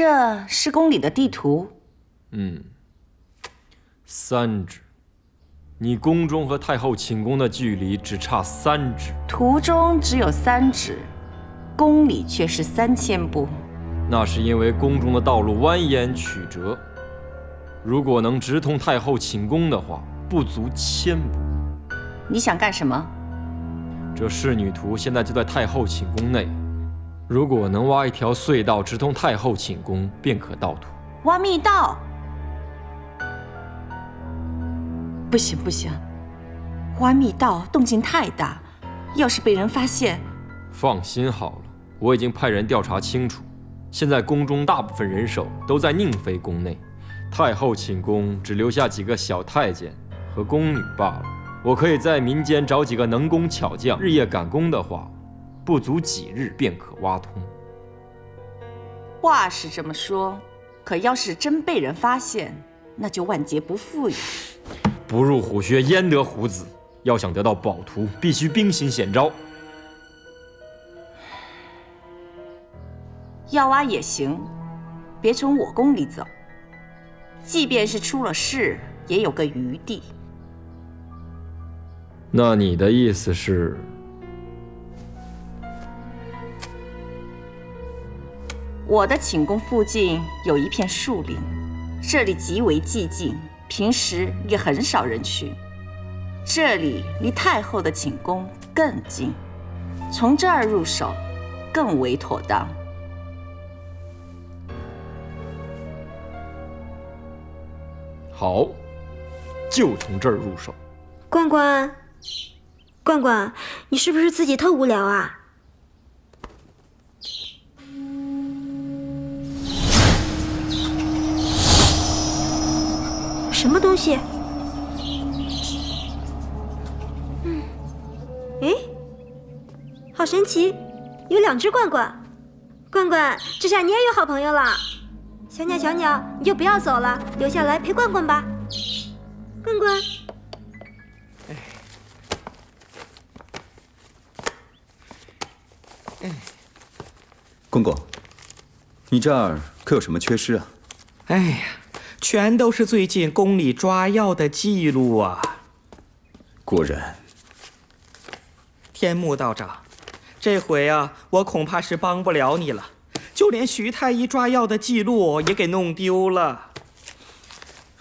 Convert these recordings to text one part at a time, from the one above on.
这是宫里的地图。3指。你宫中和太后寝宫的距离只差3指。图中只有3指，宫里却是3000步。那是因为宫中的道路蜿蜒曲折，如果能直通太后寝宫的话，不足1000步。你想干什么？这仕女图现在就在太后寝宫内，如果能挖一条隧道直通太后寝宫，便可盗图。挖密道？不行不行，挖密道动静太大，要是被人发现……放心好了，我已经派人调查清楚，现在宫中大部分人手都在宁妃宫内，太后寝宫只留下几个小太监和宫女罢了。我可以在民间找几个能工巧匠，日夜赶工的话，不足几日便可挖通。话是这么说，可要是真被人发现，那就万劫不复呀。不入虎穴，焉得虎子？要想得到宝图，必须兵行险招。要挖也行，别从我宫里走。即便是出了事，也有个余地。那你的意思是？我的寝宫附近有一片树林，这里极为寂静，平时也很少人去。这里离太后的寝宫更近，从这儿入手更为妥当。好，就从这儿入手。罐罐，罐罐，你是不是自己特无聊啊？什么东西？诶，好神奇，有2只罐罐。罐罐，这下你也有好朋友了。小鸟，小鸟，你就不要走了，留下来陪罐罐吧。罐罐。公公，你这儿可有什么缺失啊？哎呀，全都是最近宫里抓药的记录啊！果然，天目道长，这回啊，我恐怕是帮不了你了，就连徐太医抓药的记录也给弄丢了。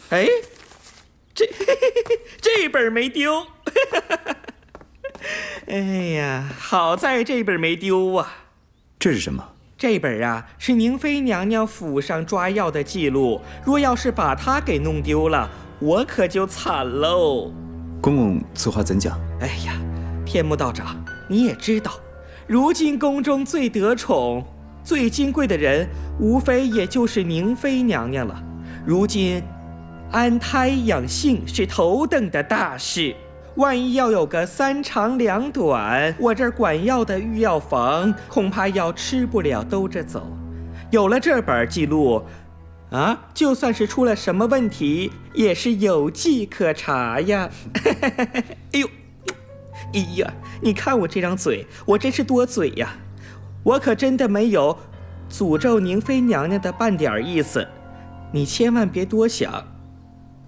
哎，这本没丢。哎呀，好在这本没丢啊！这是什么？这本啊是宁妃娘娘府上抓药的记录，若要是把它给弄丢了，我可就惨喽。公公此话怎讲？哎呀，天目道长，你也知道，如今宫中最得宠、最金贵的人，无非也就是宁妃娘娘了。如今安胎养性是头等的大事，万一要有个3长2短，我这儿管药的御药房恐怕要吃不了兜着走。有了这本记录啊，就算是出了什么问题，也是有迹可查呀。哎呦，哎呀，你看我这张嘴，我真是多嘴呀！我可真的没有诅咒宁妃娘娘的半点意思，你千万别多想。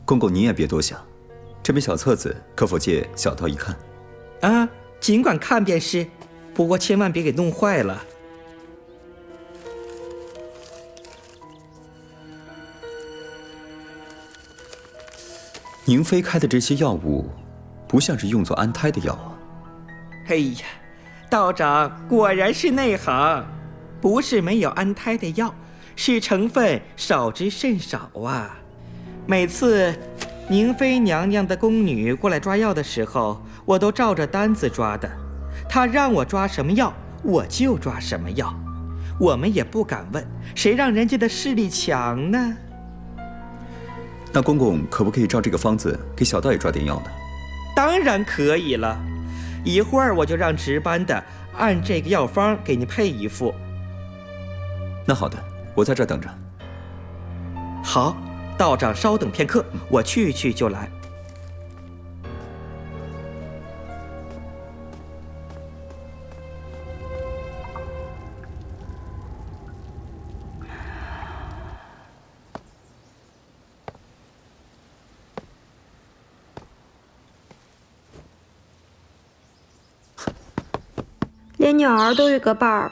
公公，你也别多想。这本小册子可否借小道一看？啊，尽管看便是，不过千万别给弄坏了。宁妃开的这些药物，不像是用作安胎的药啊。哎呀，道长果然是内行，不是没有安胎的药，是成分少之甚少啊。每次宁妃娘娘的宫女过来抓药的时候，我都照着单子抓的。她让我抓什么药，我就抓什么药。我们也不敢问，谁让人家的势力强呢？那公公可不可以照这个方子给小道也抓点药呢？当然可以了，一会儿我就让值班的按这个药方给你配一副。那好的，我在这儿等着。好。道长稍等片刻，我去就来。连鸟儿都有个伴儿，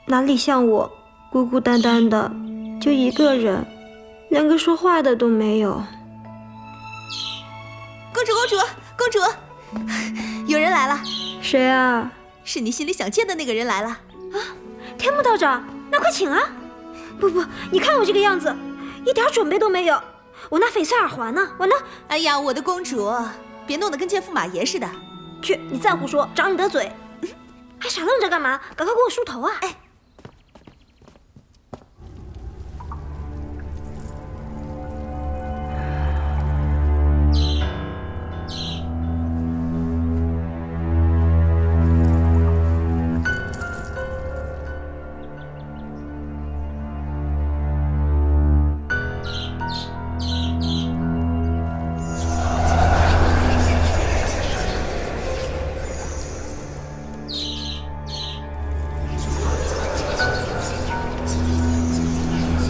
哪里像我，孤孤单单的，就一个人，连个说话的都没有。公主，公主，公主，有人来了，谁啊？是你心里想见的那个人来了。天幕道长，那快请啊！不，你看我这个样子，一点准备都没有。我那翡翠耳环呢？我呢？哎呀，我的公主，别弄得跟见驸马爷似的。去，你再胡说，长你的嘴！还傻愣着干嘛？赶快给我梳头啊！哎。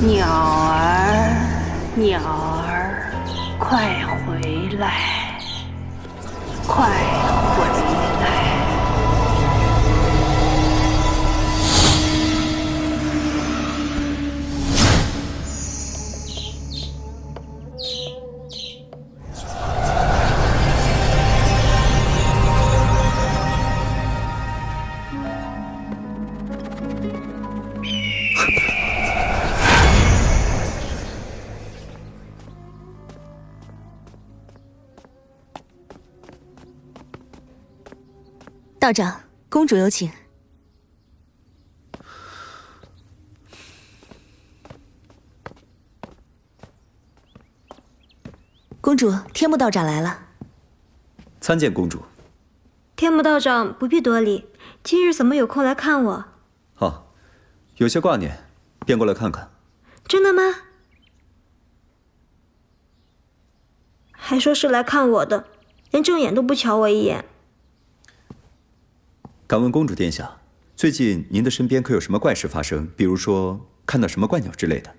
鸟儿，鸟儿，快回来，快回来！道长，公主有请。公主，天幕道长来了。参见公主。天幕道长不必多礼，今日怎么有空来看我？哦，有些挂念，便过来看看。真的吗？还说是来看我的，连正眼都不瞧我一眼。敢问公主殿下，最近您的身边可有什么怪事发生？比如说看到什么怪鸟之类的？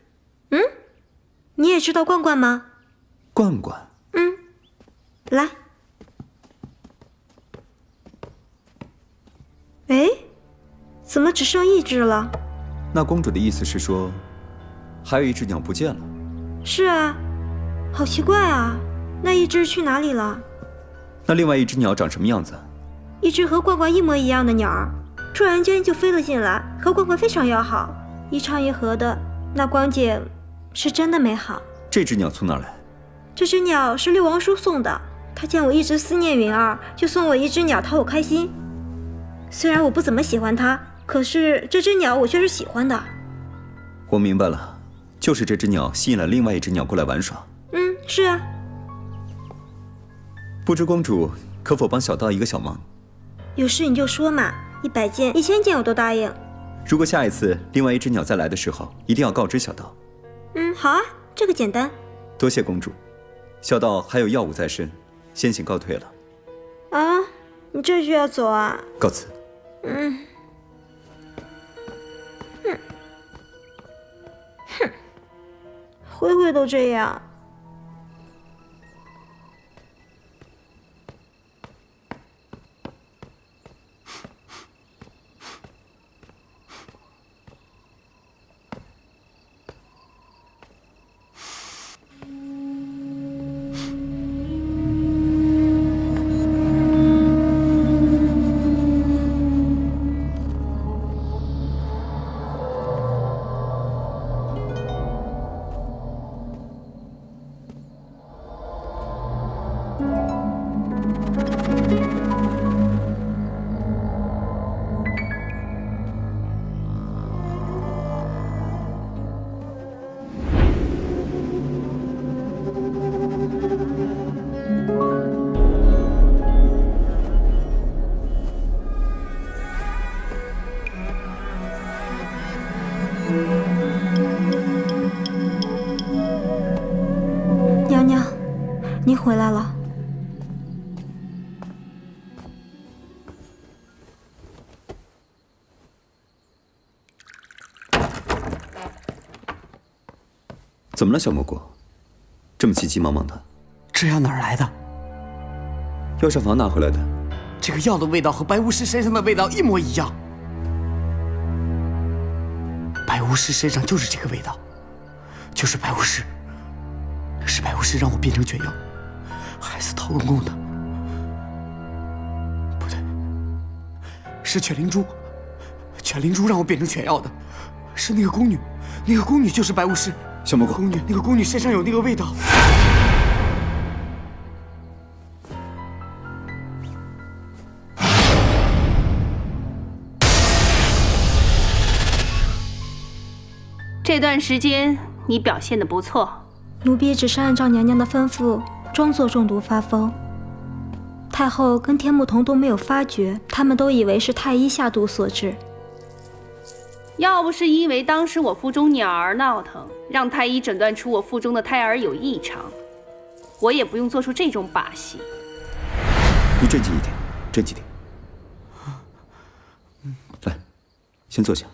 你也知道罐罐吗？罐罐。来。哎，怎么只剩一只了？那公主的意思是说，还有一只鸟不见了？是啊，好奇怪啊，那一只去哪里了？那另外一只鸟长什么样子？一只和罐罐一模一样的鸟儿，突然间就飞了进来，和罐罐非常要好，一唱一和的，那光景是真的美好。这只鸟从哪儿来？这只鸟是六王叔送的，他见我一直思念云儿，就送我一只鸟讨我开心。虽然我不怎么喜欢它，可是这只鸟我却是喜欢的。我明白了，就是这只鸟吸引了另外一只鸟过来玩耍。是啊。不知公主可否帮小道一个小忙？有事你就说嘛，100件、1000件我都答应。如果下一次另外一只鸟再来的时候，一定要告知小道。好啊，这个简单。多谢公主，小道还有要务在身，先行告退了。啊，你这就要走啊？告辞。回回都这样。娘娘，您回来了。怎么了，小蘑菇？这么急急忙忙的？这药哪儿来的？药膳房拿回来的。这个药的味道和白巫师身上的味道一模一样。白巫师身上就是这个味道，就是白巫师，是白巫师让我变成犬妖，害死陶公公的。不对，是犬灵珠，犬灵珠让我变成犬妖的，是那个宫女，那个宫女就是白巫师。小蘑菇，宫女，那个宫女身上有那个味道。这段时间你表现得不错，奴婢只是按照娘娘的吩咐，装作中毒发疯。太后跟天目童都没有发觉，他们都以为是太医下毒所致。要不是因为当时我腹中鸟儿闹腾，让太医诊断出我腹中的胎儿有异常，我也不用做出这种把戏。你镇静一点，镇静点。来，先坐下。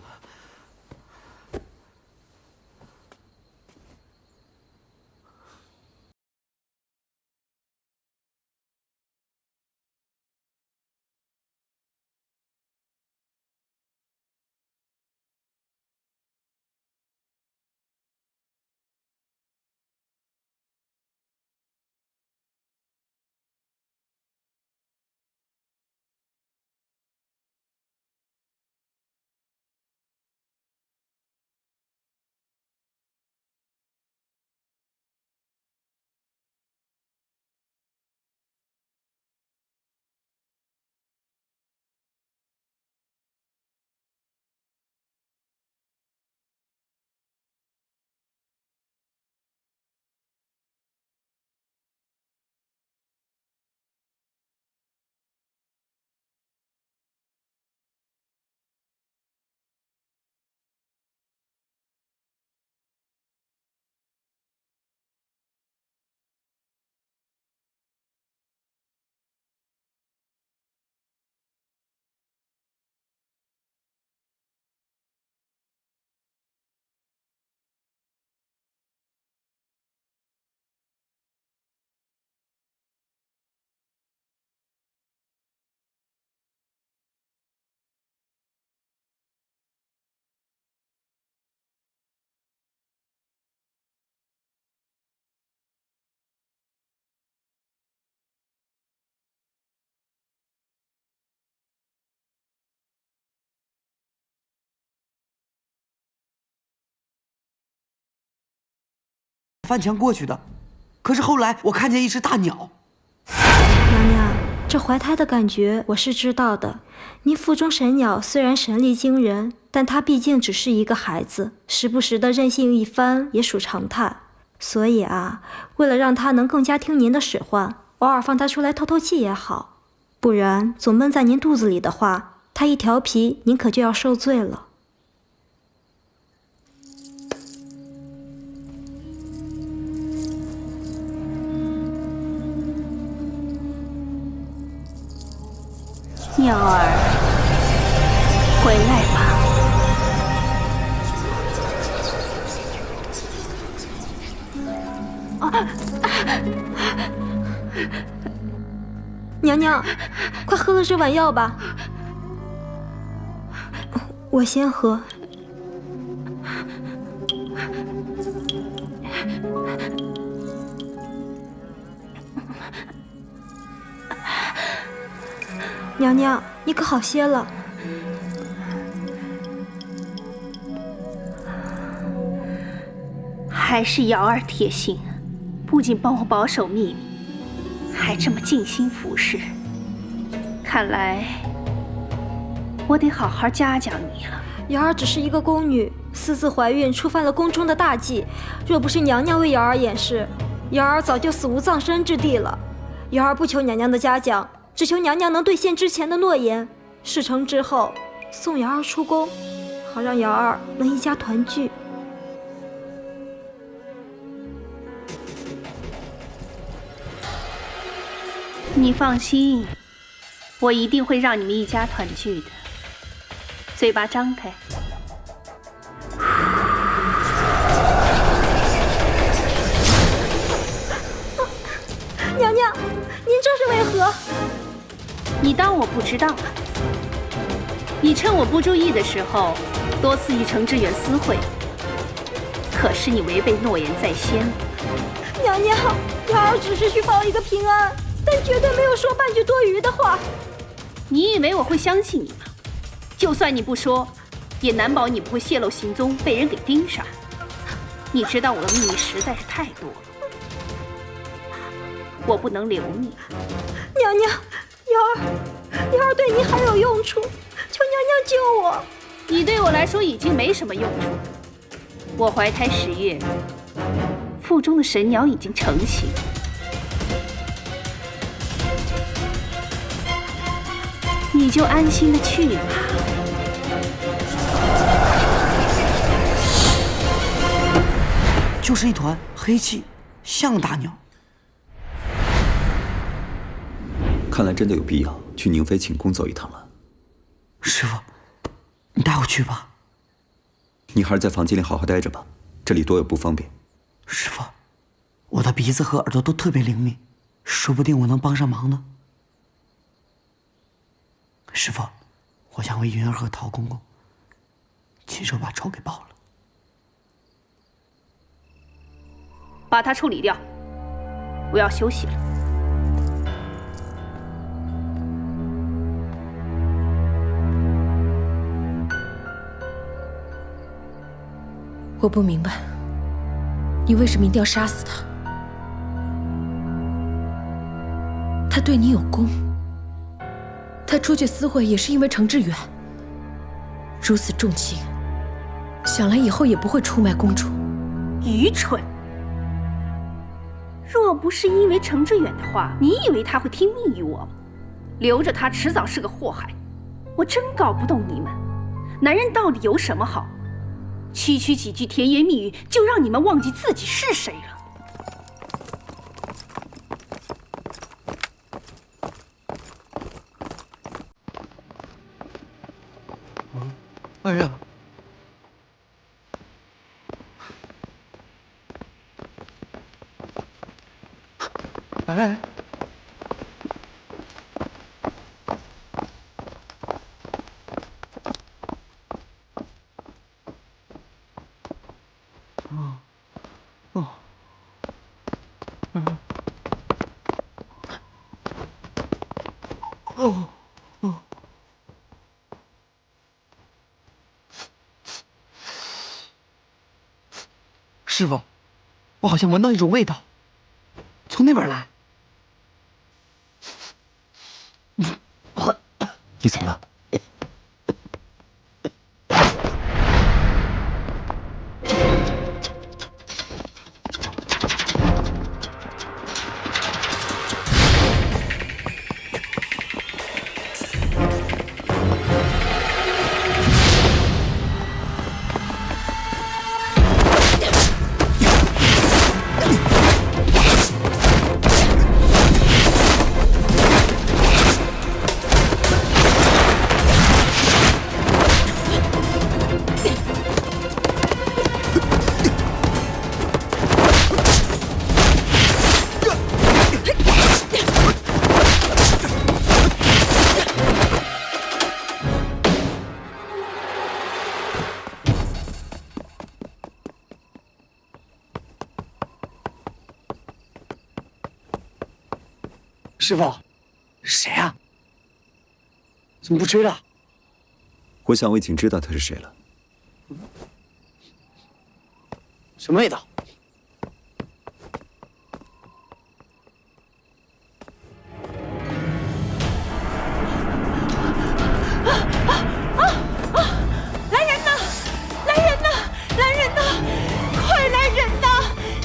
翻墙过去的，可是后来我看见一只大鸟。娘娘，这怀胎的感觉我是知道的。您腹中神鸟虽然神力惊人，但它毕竟只是一个孩子，时不时的任性一番也属常态。所以啊，为了让它能更加听您的使唤，偶尔放它出来透透气也好。不然总闷在您肚子里的话，它一调皮，您可就要受罪了。鸟儿，回来吧。娘娘，快喝了这碗药吧。我先喝。娘娘，你可好些了？还是瑶儿贴心，不仅帮我保守秘密，还这么尽心服侍。看来我得好好嘉奖你了。瑶儿只是一个宫女，私自怀孕，触犯了宫中的大忌。若不是娘娘为瑶儿掩饰，瑶儿早就死无葬身之地了。瑶儿不求娘娘的嘉奖，只求娘娘能兑现之前的诺言，事成之后送瑶儿出宫，好让瑶儿能一家团聚。你放心，我一定会让你们一家团聚的。嘴巴张开。娘娘，您这是为何？你当我不知道啊？你趁我不注意的时候，多次与程志远私会，可是你违背诺言在先。娘娘，瑶儿只是去报一个平安，但绝对没有说半句多余的话。你以为我会相信你吗？就算你不说，也难保你不会泄露行踪，被人给盯上。你知道我的秘密实在是太多了，我不能留你。娘娘，瑶儿对你还有用处，求娘娘救我。你对我来说已经没什么用处。我怀胎10月，腹中的神鸟已经成型。你就安心的去吧。就是一团黑气，像大鸟。看来真的有必要去宁妃寝宫走一趟了。师傅，你带我去吧。你还是在房间里好好待着吧，这里多有不方便。师傅，我的鼻子和耳朵都特别灵敏，说不定我能帮上忙呢。师傅，我想为云儿和陶公公亲手把仇给报了。把它处理掉，我要休息了。我不明白，你为什么一定要杀死他？他对你有功，他出去私会也是因为程志远。如此重情，想来以后也不会出卖公主。愚蠢！若不是因为程志远的话，你以为他会听命于我吗？留着他迟早是个祸害。我真搞不懂你们，男人到底有什么好？区区几句甜言蜜语，就让你们忘记自己是谁了。哎呀！哎！师傅，我好像闻到一种味道，从那边来。你怎么了？师傅，谁啊？怎么不吹了？我想我已经知道他是谁了。什么味道？来人呐！来人呐！来人呐！快来人呐！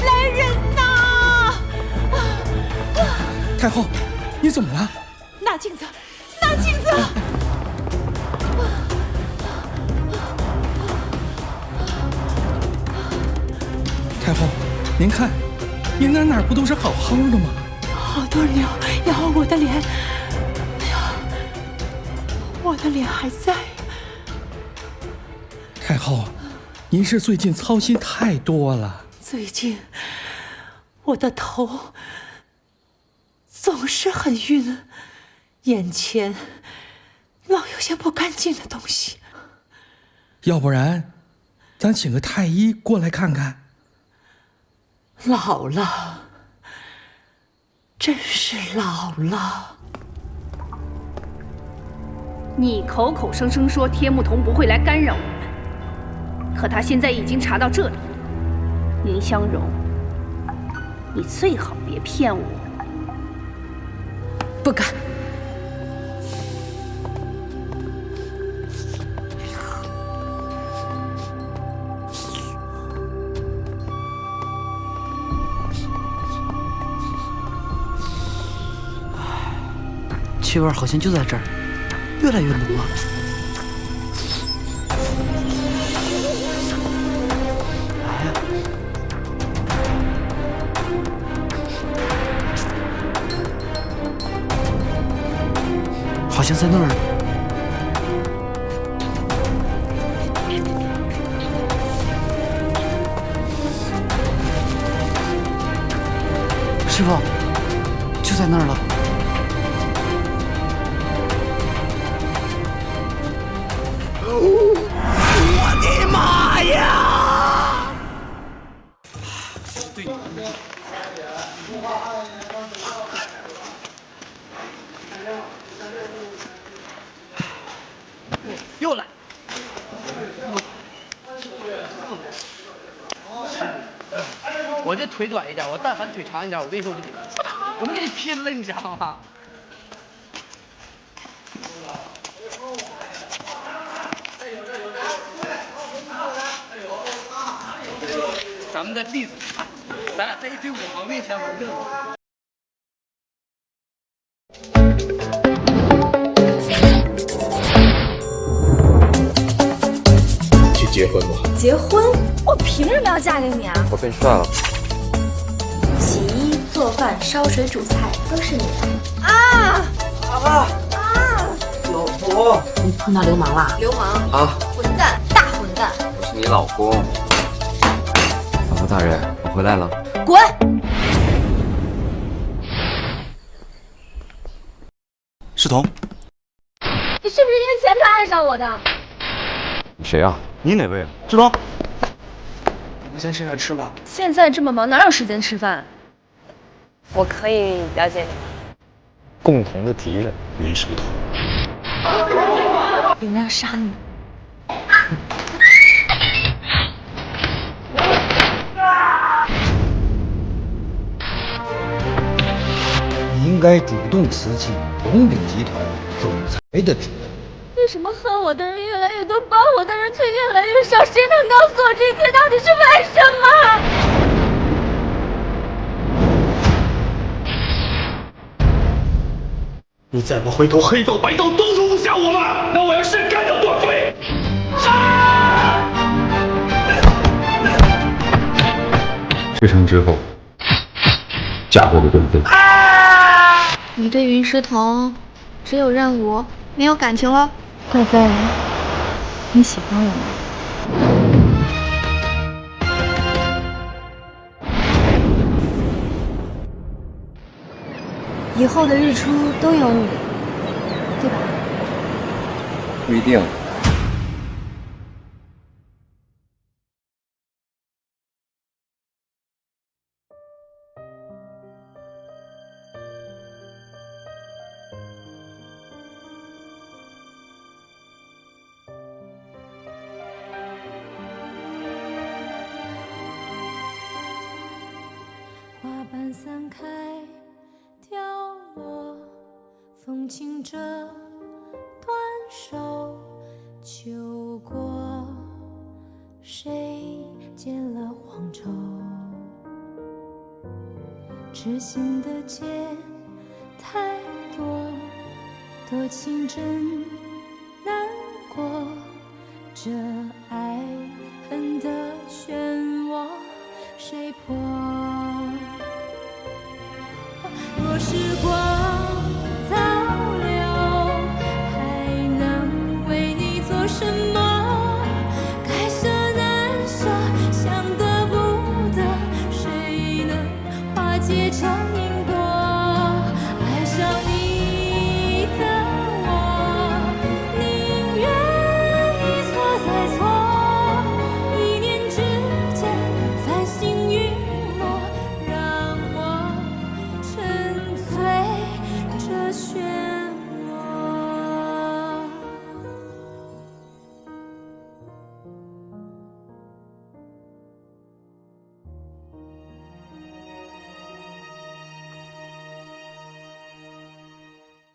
来人呐！太后，你怎么了？拿镜子，拿镜子！太后，您看，您哪哪不都是好好的吗？好多鸟咬我的脸，哎呀，我的脸还在。太后，您是最近操心太多了。最近我的头总是很晕，眼前老有些不干净的东西。要不然，咱请个太医过来看看。老了，真是老了。你口口声声说天目童不会来干扰我们，可他现在已经查到这里了。云香柔，你最好别骗我。不敢。气味好像就在这儿，越来越浓了。来呀！好像在那儿。师傅，就在那儿了。我的妈呀！又来！我这腿短一点，我但凡腿长一点，我跟你说，我们给你拼了，你知道吗？咱们的弟子，咱俩在一堆武行面前玩这个。去结婚吧。结婚？我凭什么要嫁给你啊？我被涮了。洗衣、做饭、烧水、煮菜都是你的。啊！老婆，你碰到流氓了？流氓啊！混蛋，大混蛋！我是你老公。老婆大人，我回来了。滚！世彤，你是不是因为钱才爱上我的？谁啊？你哪位啊？志龙，我们先吃点吃吧。现在这么忙，哪有时间吃饭？我可以了解你。共同的敌人袁世彤。有人要杀你。你应该主动辞去红鼎集团总裁的职位。为什么恨我的人越来越多，帮我的人却越来越少？谁能告诉我这些到底是为什么？你再不回头，黑道白道都容不下我们。那我要先干掉段飞。事成之后，嫁祸给段飞。你对云石彤只有任务，没有感情了？段飞，你喜欢我吗？以后的日出都有你，对吧？不一定。花瓣散开，掉落，风轻着断手，秋过，谁剪了黄绸？痴心的结太多，多情真难过，这爱恨的漩涡，谁破？